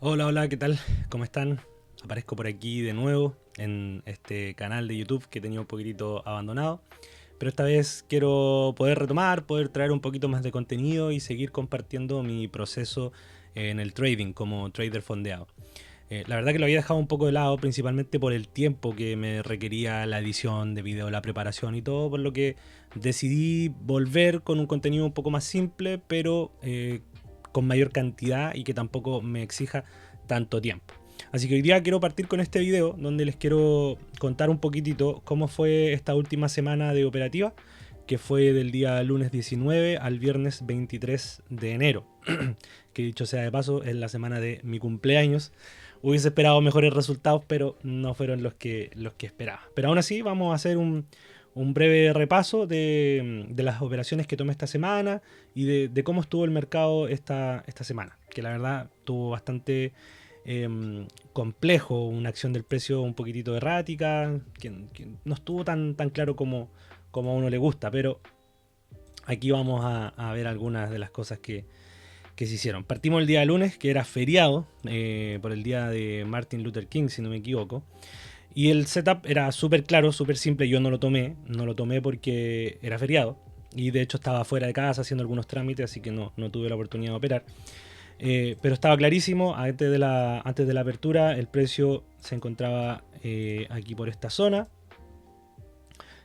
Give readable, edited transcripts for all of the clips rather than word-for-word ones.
Hola, hola, ¿qué tal? ¿Cómo están? Aparezco por aquí de nuevo en este canal de YouTube que tenía un poquitito abandonado, pero esta vez quiero poder retomar, poder traer un poquito más de contenido y seguir compartiendo mi proceso en el trading como trader fondeado. La verdad que lo había dejado un poco de lado, principalmente por el tiempo que me requería la edición de video, la preparación y todo, por lo que decidí volver con un contenido un poco más simple, pero con mayor cantidad y que tampoco me exija tanto tiempo. Así que hoy día quiero partir con este video donde les quiero contar un poquitito cómo fue esta última semana de operativa, que fue del día lunes 19 al viernes 23 de enero, que dicho sea de paso es la semana de mi cumpleaños. Hubiese esperado mejores resultados, pero no fueron los que esperaba. Pero aún así vamos a hacer un breve repaso de las operaciones que tomé esta semana y de cómo estuvo el mercado esta semana. Que la verdad tuvo bastante complejo, una acción del precio un poquitito errática, que no estuvo tan claro como a uno le gusta, pero aquí vamos a ver algunas de las cosas que se hicieron. Partimos el día lunes, que era feriado, por el día de Martin Luther King, si no me equivoco. Y el setup era súper claro, súper simple. Yo no lo tomé porque era feriado. Y de hecho estaba fuera de casa haciendo algunos trámites, así que no tuve la oportunidad de operar. Pero estaba clarísimo, antes de la apertura el precio se encontraba aquí por esta zona.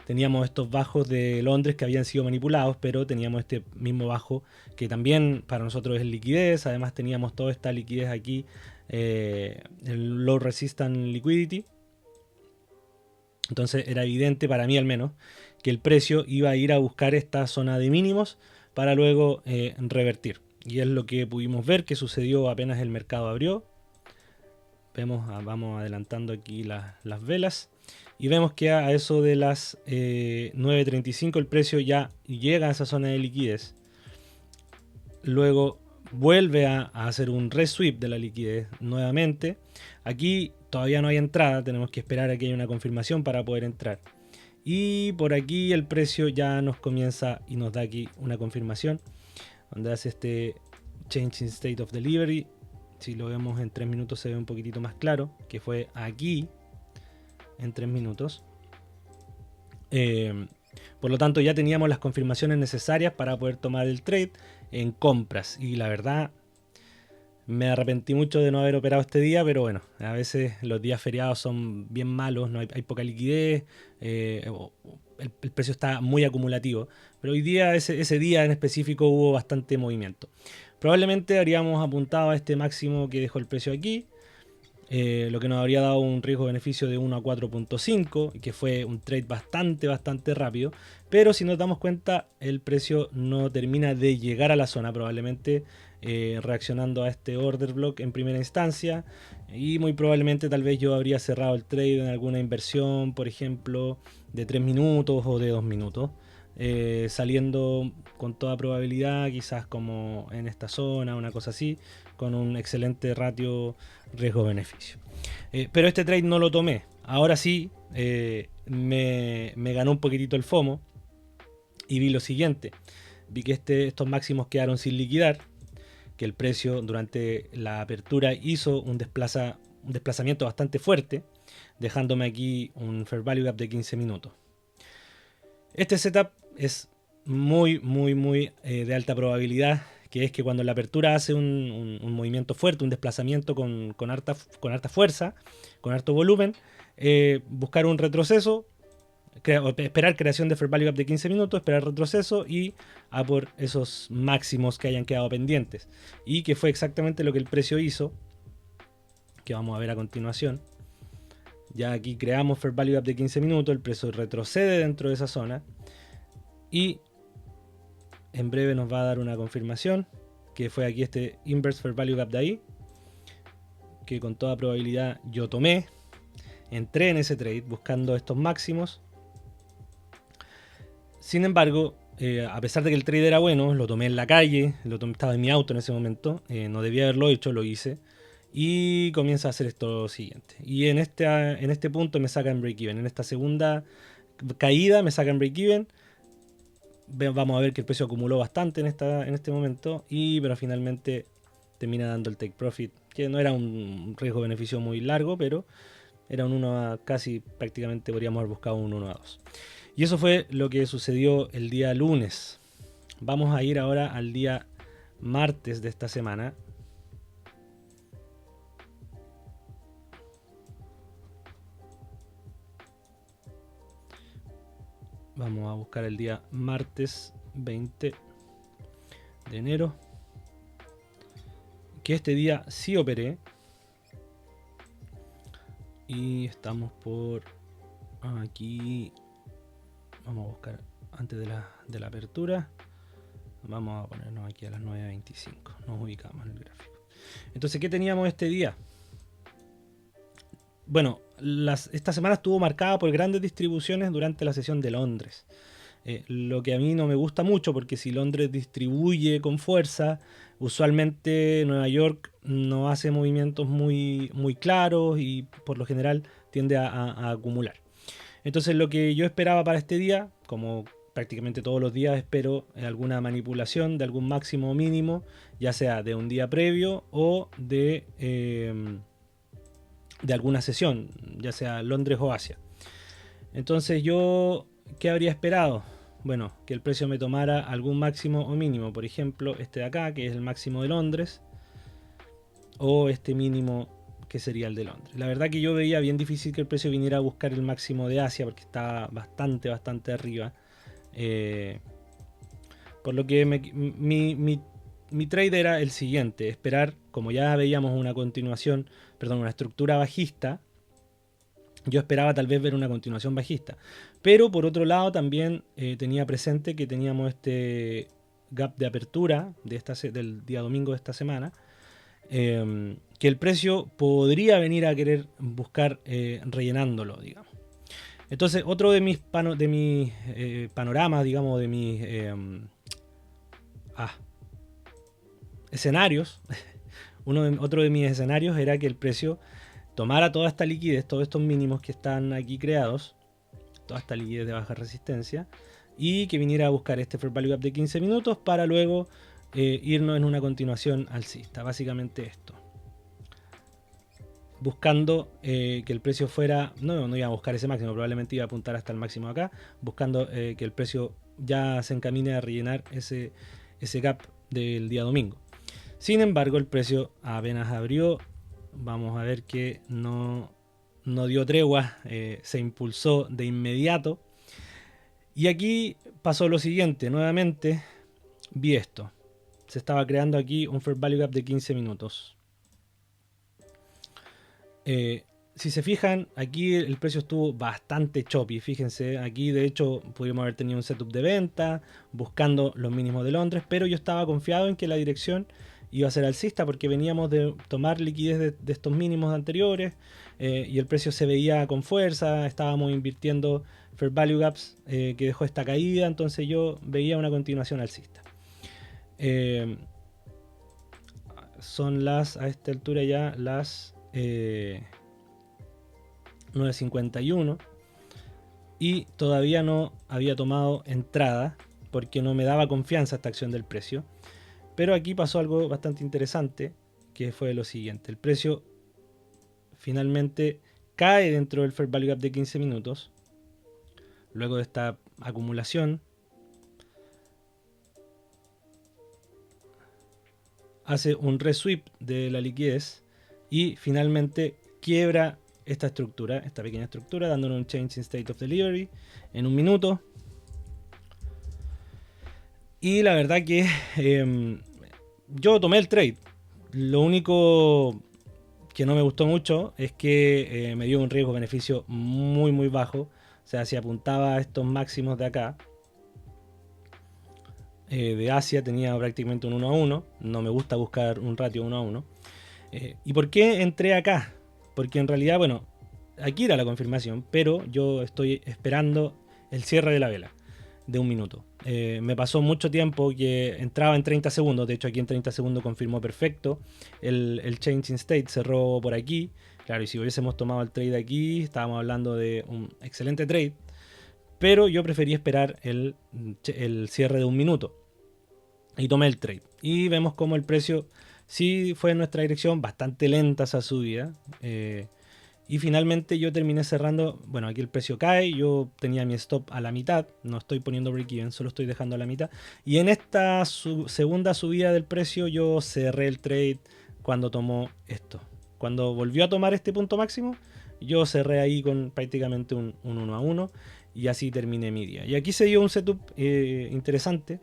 Teníamos estos bajos de Londres que habían sido manipulados, pero teníamos este mismo bajo que también para nosotros es liquidez. Además teníamos toda esta liquidez aquí, el low resistant liquidity. Entonces era evidente para mí al menos que el precio iba a ir a buscar esta zona de mínimos para luego revertir. Y es lo que pudimos ver que sucedió apenas el mercado abrió. Vamos adelantando aquí las velas. Y vemos que a eso de las 9.35 el precio ya llega a esa zona de liquidez. Luego vuelve a hacer un resweep de la liquidez nuevamente. Aquí todavía no hay entrada, tenemos que esperar a que haya una confirmación para poder entrar. Y por aquí el precio ya nos comienza y nos da aquí una confirmación, donde hace este Change in State of Delivery. Si lo vemos en 3 minutos se ve un poquitito más claro, que fue aquí en 3 minutos. Por lo tanto ya teníamos las confirmaciones necesarias para poder tomar el trade en compras. Y la verdad me arrepentí mucho de no haber operado este día, pero bueno, a veces los días feriados son bien malos, no hay poca liquidez, el precio está muy acumulativo. Pero hoy día, ese día en específico, hubo bastante movimiento. Probablemente habríamos apuntado a este máximo que dejó el precio aquí, lo que nos habría dado un riesgo-beneficio de 1 a 4.5, que fue un trade bastante rápido. Pero si nos damos cuenta, el precio no termina de llegar a la zona, probablemente reaccionando a este order block en primera instancia. Y muy probablemente tal vez yo habría cerrado el trade en alguna inversión, por ejemplo, de 3 minutos o de 2 minutos. Saliendo con toda probabilidad, quizás como en esta zona, una cosa así, con un excelente ratio riesgo-beneficio. Pero este trade no lo tomé. Ahora sí, me ganó un poquitito el FOMO y vi lo siguiente. Vi que estos máximos quedaron sin liquidar, que el precio durante la apertura hizo un desplazamiento bastante fuerte, dejándome aquí un Fair Value Gap de 15 minutos. Este setup es muy de alta probabilidad, que es que cuando la apertura hace un movimiento fuerte, un desplazamiento con harta fuerza, con harto volumen, buscar un retroceso, esperar creación de Fair Value Gap de 15 minutos, esperar retroceso y a por esos máximos que hayan quedado pendientes. Y que fue exactamente lo que el precio hizo, que vamos a ver a continuación. Ya aquí creamos Fair Value Gap de 15 minutos, el precio retrocede dentro de esa zona y en breve nos va a dar una confirmación, que fue aquí este Inverse Fair Value Gap de ahí, que con toda probabilidad yo tomé. Entré en ese trade buscando estos máximos. Sin embargo, a pesar de que el trade era bueno, lo tomé en la calle, estaba en mi auto en ese momento, no debía haberlo hecho, lo hice. Y comienza a hacer esto siguiente. Y en este punto me sacan break-even. En esta segunda caída me sacan break-even. Vamos a ver que el precio acumuló bastante en este momento. Pero finalmente termina dando el take profit que no era un riesgo-beneficio muy largo, pero era un 1 a casi prácticamente podríamos haber buscado un 1 a 2. Y eso fue lo que sucedió el día lunes. Vamos a ir ahora al día martes de esta semana. Vamos a buscar el día martes 20 de enero. Que este día sí operé. Y estamos por aquí. Vamos a buscar antes de la apertura. Vamos a ponernos aquí a las 9:25. Nos ubicamos en el gráfico. Entonces, ¿qué teníamos este día? Bueno, esta semana estuvo marcada por grandes distribuciones durante la sesión de Londres. Lo que a mí no me gusta mucho, porque si Londres distribuye con fuerza, usualmente Nueva York no hace movimientos muy, muy claros y por lo general tiende a acumular. Entonces lo que yo esperaba para este día, como prácticamente todos los días espero alguna manipulación de algún máximo o mínimo, ya sea de un día previo o de alguna sesión, ya sea Londres o Asia. Entonces yo, ¿qué habría esperado? Bueno, que el precio me tomara algún máximo o mínimo, por ejemplo este de acá, que es el máximo de Londres, o este mínimo que sería el de Londres. La verdad que yo veía bien difícil que el precio viniera a buscar el máximo de Asia, porque estaba bastante arriba. Por lo que mi trade era el siguiente: esperar, como ya veíamos una continuación, perdón, una estructura bajista. Yo esperaba tal vez ver una continuación bajista. Pero por otro lado también tenía presente que teníamos este gap de apertura del día domingo de esta semana. Que el precio podría venir a querer buscar rellenándolo, digamos. Entonces, otro de mis panoramas, digamos, de mis escenarios, otro de mis escenarios era que el precio tomara toda esta liquidez, todos estos mínimos que están aquí creados, toda esta liquidez de baja resistencia, y que viniera a buscar este Fair Value Gap de 15 minutos para luego irnos en una continuación alcista. Básicamente esto. Buscando que el precio fuera, no iba a buscar ese máximo, probablemente iba a apuntar hasta el máximo acá, buscando que el precio ya se encamine a rellenar ese gap del día domingo. Sin embargo, el precio apenas abrió, vamos a ver que no dio tregua, se impulsó de inmediato. Y aquí pasó lo siguiente: nuevamente vi esto. Se estaba creando aquí un Fair Value Gap de 15 minutos. Si se fijan, aquí el precio estuvo bastante choppy. Fíjense, aquí de hecho pudimos haber tenido un setup de venta buscando los mínimos de Londres, pero yo estaba confiado en que la dirección iba a ser alcista, porque veníamos de tomar liquidez de estos mínimos anteriores y el precio se veía con fuerza. Estábamos invirtiendo Fair Value Gaps que dejó esta caída, entonces yo veía una continuación alcista. Son a esta altura ya las 9:51 y todavía no había tomado entrada porque no me daba confianza esta acción del precio. Pero aquí pasó algo bastante interesante, que fue lo siguiente: el precio finalmente cae dentro del Fair Value Gap de 15 minutos luego de esta acumulación, hace un resweep de la liquidez y finalmente quiebra esta pequeña estructura, dándonos un change in state of delivery en un minuto. Y la verdad que yo tomé el trade. Lo único que no me gustó mucho es que me dio un riesgo-beneficio muy bajo. O sea, si apuntaba a estos máximos de acá, de Asia, tenía prácticamente un 1 a 1. No me gusta buscar un ratio 1 a 1. ¿Y por qué entré acá? Porque en realidad, bueno, aquí era la confirmación, pero yo estoy esperando el cierre de la vela de un minuto. Me pasó mucho tiempo que entraba en 30 segundos. De hecho, aquí en 30 segundos confirmó perfecto. El change in state cerró por aquí. Claro, y si hubiésemos tomado el trade aquí, estábamos hablando de un excelente trade. Pero yo preferí esperar el cierre de un minuto. Y tomé el trade. Y vemos cómo el precio Sí fue en nuestra dirección, bastante lenta esa subida. Y finalmente yo terminé cerrando, bueno, aquí el precio cae, yo tenía mi stop a la mitad, no estoy poniendo break even, solo estoy dejando a la mitad. Y en esta segunda subida del precio yo cerré el trade cuando tomó esto. Cuando volvió a tomar este punto máximo, yo cerré ahí con prácticamente un 1 a 1 y así terminé mi día. Y aquí se dio un setup interesante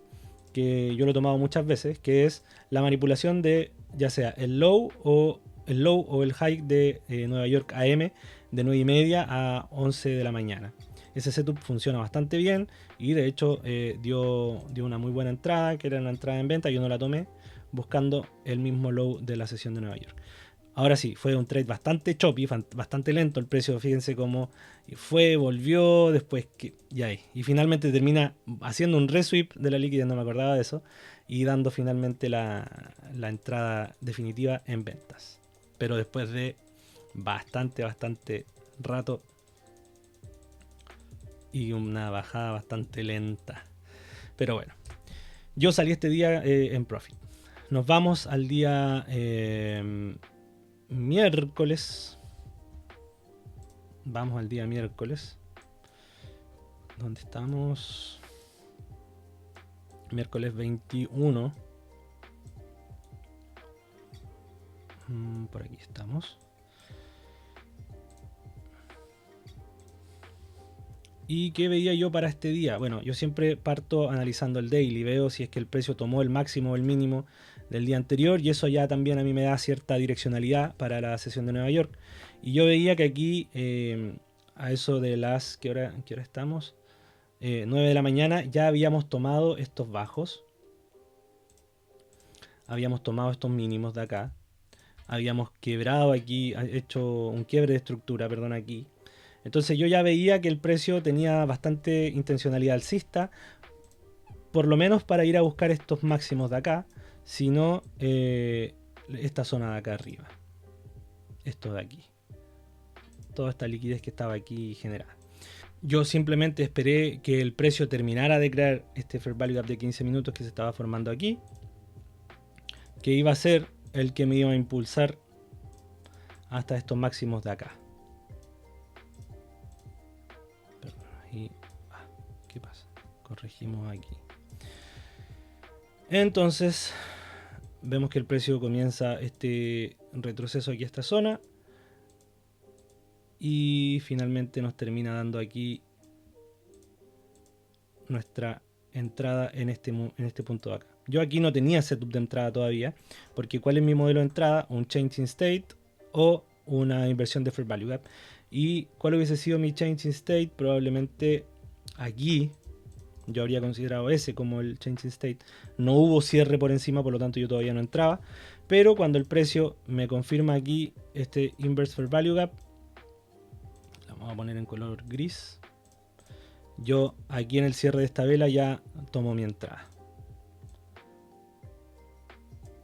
que yo lo he tomado muchas veces, que es la manipulación de ya sea el low o el high de Nueva York AM de 9 y media a 11 de la mañana. Ese setup funciona bastante bien y de hecho dio una muy buena entrada, que era una entrada en venta. Yo no la tomé buscando el mismo low de la sesión de Nueva York. Ahora sí, fue un trade bastante choppy, bastante lento el precio. Fíjense cómo fue, volvió, después que ya ahí. Y finalmente termina haciendo un resweep de la liquidez, no me acordaba de eso. Y dando finalmente la entrada definitiva en ventas. Pero después de bastante rato y una bajada bastante lenta. Pero bueno, yo salí este día en profit. Nos vamos al día miércoles. Vamos al día miércoles. ¿Dónde estamos? Miércoles 21. Por aquí estamos. ¿Y qué veía yo para este día? Bueno, yo siempre parto analizando el daily, veo si es que el precio tomó el máximo o el mínimo del día anterior y eso ya también a mí me da cierta direccionalidad para la sesión de Nueva York. Y yo veía que aquí a eso de las... ¿Qué hora estamos? 9 de la mañana ya habíamos tomado estos bajos. Habíamos tomado estos mínimos de acá. Habíamos quebrado aquí, hecho un quiebre de estructura, perdón, aquí. Entonces yo ya veía que el precio tenía bastante intencionalidad alcista, por lo menos para ir a buscar estos máximos de acá, sino esta zona de acá arriba. Esto de aquí. Toda esta liquidez que estaba aquí generada. Yo simplemente esperé que el precio terminara de crear este Fair Value Gap de 15 minutos que se estaba formando aquí, que iba a ser el que me iba a impulsar hasta estos máximos de acá. Y, ¿qué pasa? Corregimos aquí. Entonces vemos que el precio comienza este retroceso aquí a esta zona y finalmente nos termina dando aquí nuestra entrada en este punto de acá. Yo aquí no tenía setup de entrada todavía, porque ¿cuál es mi modelo de entrada? Un change in state o una inversión de fair value gap. ¿Y cuál hubiese sido mi change in state? Probablemente aquí yo habría considerado ese como el change in state. No hubo cierre por encima, por lo tanto yo todavía no entraba. Pero cuando el precio me confirma aquí este inverse fair value gap, la vamos a poner en color gris. Yo aquí en el cierre de esta vela ya tomo mi entrada.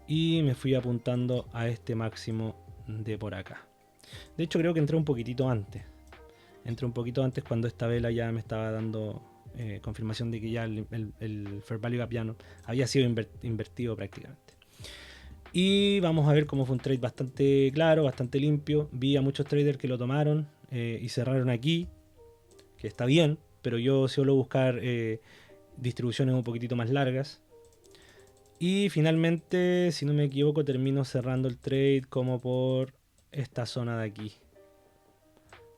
Y me fui apuntando a este máximo de por acá. De hecho creo que entré un poquitito antes. Entré un poquito antes cuando esta vela ya me estaba dando confirmación de que ya el Fair Value Gap ya no había sido invertido prácticamente. Y vamos a ver cómo fue un trade bastante claro, bastante limpio. Vi a muchos traders que lo tomaron y cerraron aquí, que está bien, pero yo suelo buscar distribuciones un poquitito más largas. Y finalmente, si no me equivoco, termino cerrando el trade como por esta zona de aquí.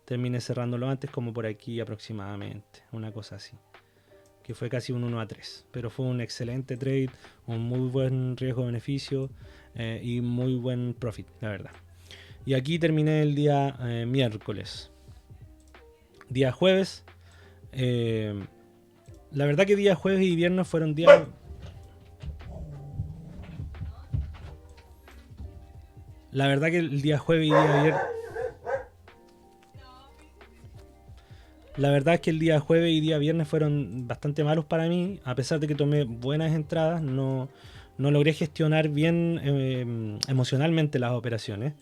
Terminé cerrándolo antes como por aquí aproximadamente, una cosa así. Que fue casi un 1 a 3. Pero fue un excelente trade, un muy buen riesgo-beneficio y muy buen profit, la verdad. Y aquí terminé el día miércoles. Día jueves. La verdad que día jueves y viernes fueron días... La verdad que el día jueves y día viernes... La verdad es que el día jueves y día viernes fueron bastante malos para mí. A pesar de que tomé buenas entradas, no logré gestionar bien emocionalmente las operaciones.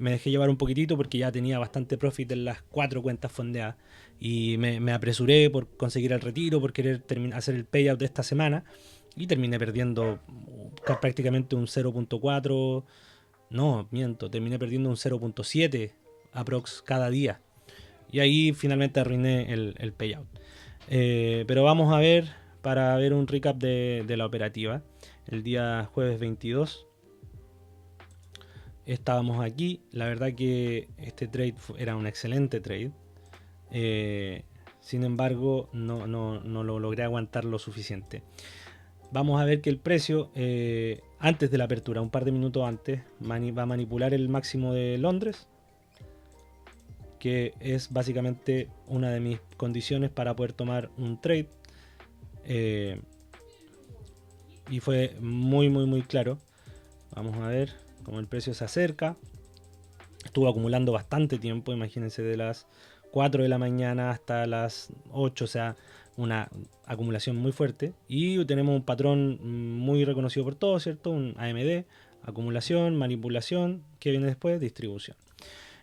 Me dejé llevar un poquitito porque ya tenía bastante profit en las 4 cuentas fondeadas. Y me apresuré por conseguir el retiro, por querer hacer el payout de esta semana. Y terminé perdiendo prácticamente un 0.4. No, miento, terminé perdiendo un 0.7 aprox cada día. Y ahí finalmente arruiné el payout. Pero vamos a ver, para ver un recap de la operativa. El día jueves 22 estábamos aquí. La verdad que este trade era un excelente trade. Sin embargo, no lo logré aguantar lo suficiente. Vamos a ver que el precio, antes de la apertura, un par de minutos antes, va a manipular el máximo de Londres, que es básicamente una de mis condiciones para poder tomar un trade. Y fue muy claro. Vamos a ver cómo el precio se acerca. Estuvo acumulando bastante tiempo, imagínense, de las 4 de la mañana hasta las 8, o sea, una acumulación muy fuerte. Y tenemos un patrón muy reconocido por todos, ¿cierto? Un AMD, acumulación, manipulación, ¿qué viene después? Distribución.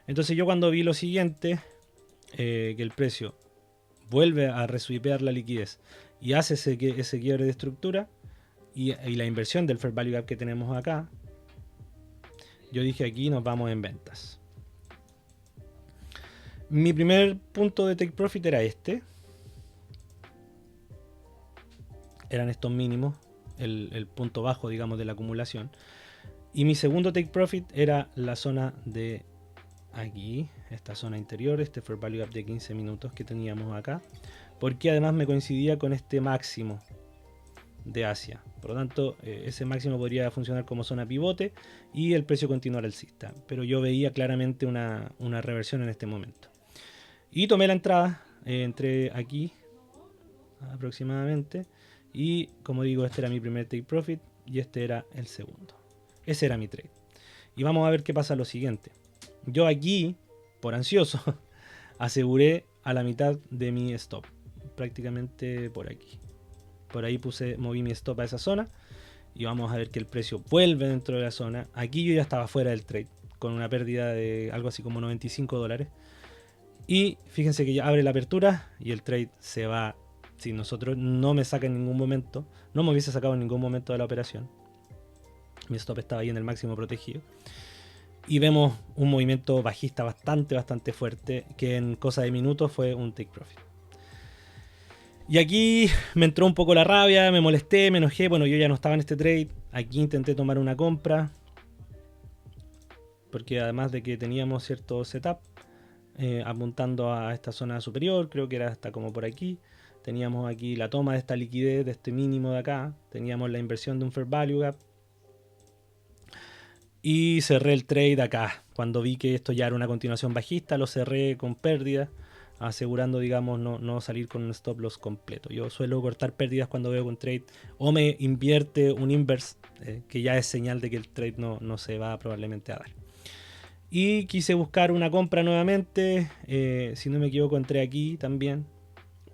Entonces yo cuando vi lo siguiente, que el precio vuelve a reswipear la liquidez y hace ese quiebre de estructura y la inversión del Fair Value Gap que tenemos acá, yo dije aquí nos vamos en ventas. Mi primer punto de take profit era este. Eran estos mínimos, el punto bajo, digamos, de la acumulación. Y mi segundo take profit era la zona de aquí, esta zona interior, este Fair Value Gap de 15 minutos que teníamos acá. Porque además me coincidía con este máximo de Asia. Por lo tanto, ese máximo podría funcionar como zona pivote y el precio continuar alcista. Pero yo veía claramente una reversión en este momento. Y tomé la entrada, entré aquí aproximadamente. Y como digo, este era mi primer take profit y este era el segundo. Ese era mi trade. Y vamos a ver qué pasa lo siguiente. Yo aquí, por ansioso, aseguré a la mitad de mi stop. Prácticamente por aquí. Por ahí moví mi stop a esa zona. Y vamos a ver que el precio vuelve dentro de la zona. Aquí yo ya estaba fuera del trade, con una pérdida de algo así como $95. Y fíjense que ya abre la apertura y el trade se va. Si nosotros no me saca en ningún momento, no me hubiese sacado en ningún momento de la operación. Mi stop estaba ahí en el máximo protegido. Y vemos un movimiento bajista bastante fuerte, que en cosa de minutos fue un take profit. Y aquí me entró un poco la rabia, me molesté, me enojé. Bueno, yo ya no estaba en este trade. Aquí intenté tomar una compra, porque además de que teníamos cierto setup, apuntando a esta zona superior, creo que era hasta como por aquí. Teníamos aquí la toma de esta liquidez, de este mínimo de acá. Teníamos la inversión de un Fair Value Gap. Y cerré el trade acá. Cuando vi que esto ya era una continuación bajista, lo cerré con pérdida, asegurando, digamos, no salir con un stop loss completo. Yo suelo cortar pérdidas cuando veo que un trade o me invierte un inverse, que ya es señal de que el trade no se va probablemente a dar. Y quise buscar una compra nuevamente. Si no me equivoco, entré aquí también,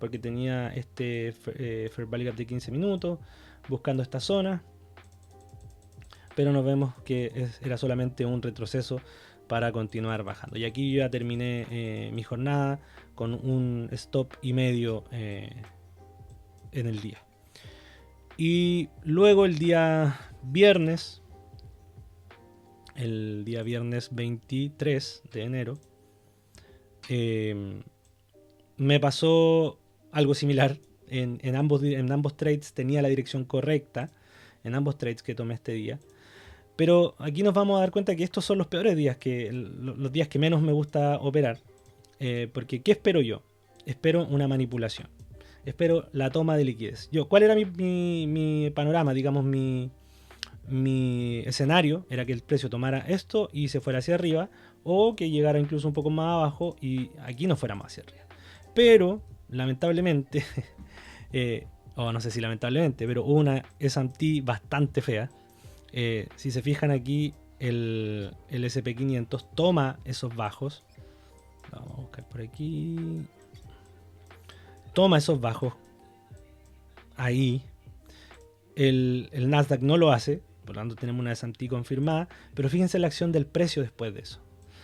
porque tenía este Fair Value Gap de 15 minutos, buscando esta zona. Pero nos vemos que era solamente un retroceso para continuar bajando. Y aquí yo ya terminé mi jornada con un stop y medio en el día. Y luego el día viernes 23 de enero, me pasó algo similar. En ambos trades tenía la dirección correcta, en ambos trades que tomé este día. Pero aquí nos vamos a dar cuenta que estos son los peores días, los días que menos me gusta operar. Porque ¿qué espero yo? Espero una manipulación. Espero la toma de liquidez. ¿Cuál era mi panorama? Digamos, mi escenario era que el precio tomara esto y se fuera hacia arriba, o que llegara incluso un poco más abajo y aquí no fuera más hacia arriba. Pero, lamentablemente, o no sé si lamentablemente, pero hubo una S&P bastante fea. Si se fijan aquí, el SP500 toma esos bajos. Vamos a buscar por aquí. Toma esos bajos. Ahí. El Nasdaq no lo hace. Por lo tanto tenemos una S&P confirmada. Pero fíjense la acción del precio después de eso.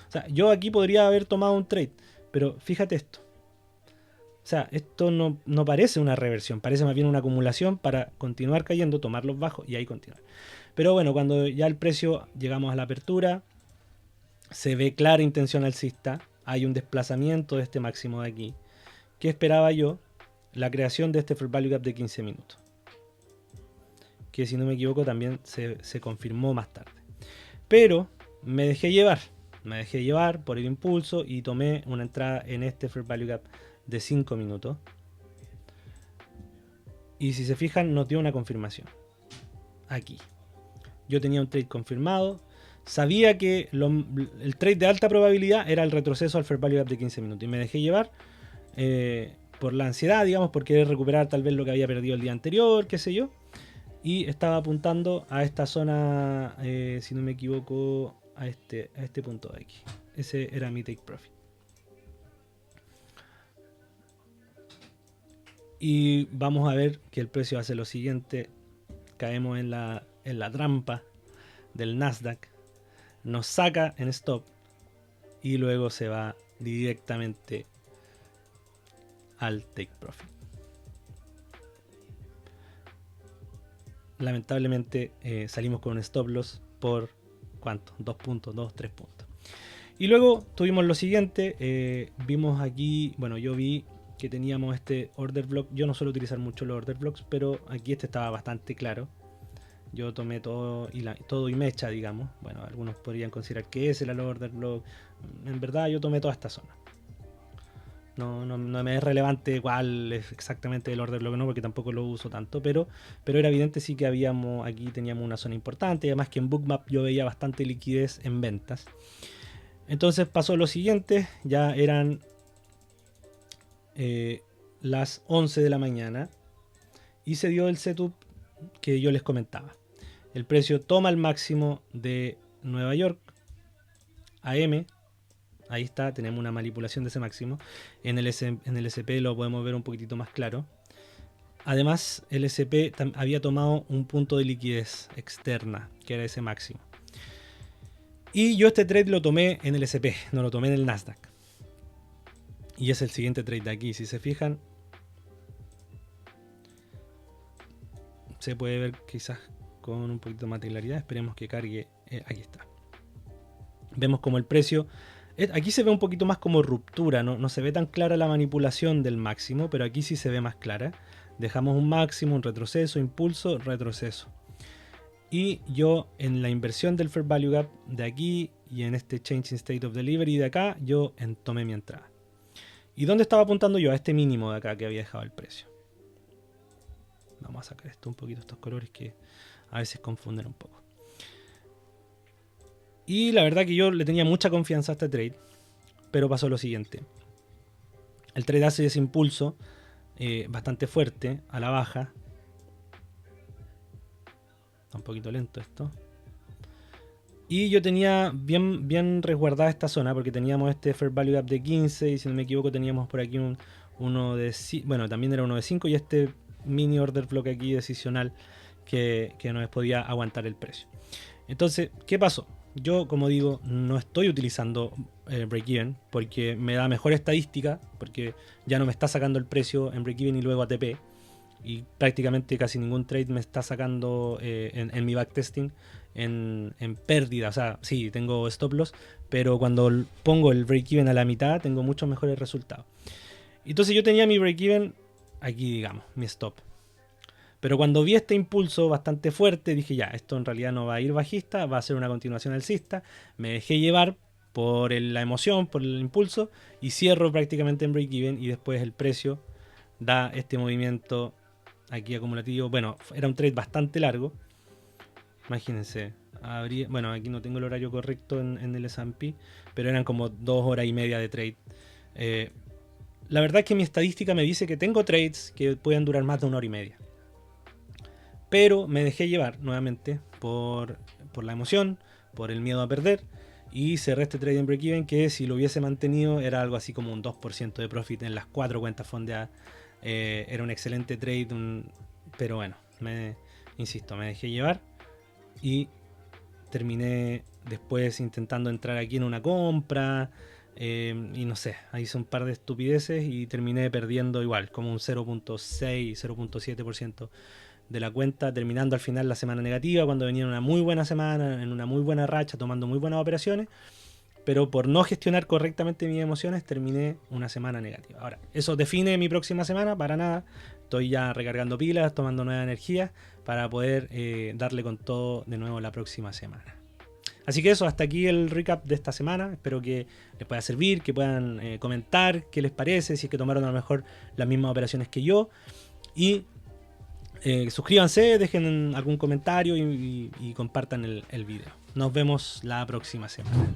O sea, yo aquí podría haber tomado un trade. Pero fíjate esto. O sea, esto no parece una reversión, parece más bien una acumulación para continuar cayendo, tomar los bajos y ahí continuar. Pero bueno, cuando ya el precio llegamos a la apertura, se ve clara intención alcista, hay un desplazamiento de este máximo de aquí. ¿Qué esperaba yo? La creación de este Fair Value Gap de 15 minutos. Que si no me equivoco también se confirmó más tarde. Pero me dejé llevar por el impulso y tomé una entrada en este Fair Value Gap de 5 minutos. Y si se fijan, nos dio una confirmación. Aquí. Yo tenía un trade confirmado. Sabía que el trade de alta probabilidad era el retroceso al Fair Value Gap de 15 minutos. Y me dejé llevar por la ansiedad, digamos, por querer recuperar tal vez lo que había perdido el día anterior, qué sé yo. Y estaba apuntando a esta zona, si no me equivoco, a este punto de aquí. Ese era mi take profit. Y vamos a ver que el precio hace lo siguiente. Caemos en la trampa del Nasdaq. Nos saca en stop. Y luego se va directamente al take profit. Lamentablemente salimos con un stop loss por ¿cuánto? 2 puntos, 2, 3 puntos. Y luego tuvimos lo siguiente. Vimos aquí, bueno, yo vi que teníamos este order block. Yo no suelo utilizar mucho los order blocks, pero aquí este estaba bastante claro. Yo tomé todo y mecha, digamos. Bueno, algunos podrían considerar que ese era el order block. En verdad yo tomé toda esta zona. No me es relevante cuál es exactamente el order block, no, porque tampoco lo uso tanto, pero era evidente sí que aquí teníamos una zona importante, y además que en Bookmap yo veía bastante liquidez en ventas. Entonces pasó lo siguiente, ya eran las 11 de la mañana y se dio el setup que yo les comentaba. El precio toma el máximo de Nueva York, AM. Ahí está, tenemos una manipulación de ese máximo. En el SP lo podemos ver un poquitito más claro. Además, el SP había tomado un punto de liquidez externa, que era ese máximo. Y yo este trade lo tomé en el SP, no lo tomé en el Nasdaq. Y es el siguiente trade de aquí. Si se fijan, se puede ver quizás con un poquito más de claridad. Esperemos que cargue. Aquí está. Vemos como el precio... Aquí se ve un poquito más como ruptura, no se ve tan clara la manipulación del máximo, pero aquí sí se ve más clara. Dejamos un máximo, un retroceso, impulso, retroceso. Y yo en la inversión del Fair Value Gap de aquí y en este Changing State of Delivery de acá, yo tomé mi entrada. ¿Y dónde estaba apuntando yo? A este mínimo de acá que había dejado el precio. Vamos a sacar esto un poquito, estos colores que a veces confunden un poco. Y la verdad que yo le tenía mucha confianza a este trade, pero pasó lo siguiente. El trade hace ese impulso bastante fuerte a la baja. Está un poquito lento esto. Y yo tenía bien resguardada esta zona porque teníamos este Fair Value Gap de 15 y si no me equivoco teníamos por aquí uno de... Bueno, también era uno de 5 y este mini order block aquí decisional que nos podía aguantar el precio. Entonces, ¿qué pasó? Yo, como digo, no estoy utilizando break-even porque me da mejor estadística, porque ya no me está sacando el precio en break-even y luego ATP. Y prácticamente casi ningún trade me está sacando en mi backtesting en pérdida. O sea, sí, tengo stop loss, pero cuando pongo el break-even a la mitad tengo muchos mejores resultados. Entonces yo tenía mi break-even aquí, digamos, mi stop. Pero cuando vi este impulso bastante fuerte, dije ya, esto en realidad no va a ir bajista, va a ser una continuación alcista. Me dejé llevar por la emoción, por el impulso, y cierro prácticamente en break-even y después el precio da este movimiento aquí acumulativo. Bueno, era un trade bastante largo. Imagínense, bueno, aquí no tengo el horario correcto en el S&P, pero eran como 2 horas y media de trade. La verdad es que mi estadística me dice que tengo trades que pueden durar más de 1 hora y media. Pero me dejé llevar nuevamente por la emoción, por el miedo a perder. Y cerré este trade en break-even que si lo hubiese mantenido era algo así como un 2% de profit en las 4 cuentas fondeadas. Era un excelente trade, pero bueno, insisto, me dejé llevar. Y terminé después intentando entrar aquí en una compra. Y no sé, hice un par de estupideces y terminé perdiendo igual, como un 0.6, 0.7% de la cuenta, terminando al final la semana negativa, cuando venía una muy buena semana, en una muy buena racha, tomando muy buenas operaciones, pero por no gestionar correctamente mis emociones, terminé una semana negativa. Ahora, ¿eso define mi próxima semana? Para nada. Estoy ya recargando pilas, tomando nueva energía para poder darle con todo de nuevo la próxima semana. Así que eso, hasta aquí el recap de esta semana. Espero que les pueda servir, que puedan comentar qué les parece, si es que tomaron a lo mejor las mismas operaciones que yo. Y suscríbanse, dejen algún comentario y compartan el video. Nos vemos la próxima semana.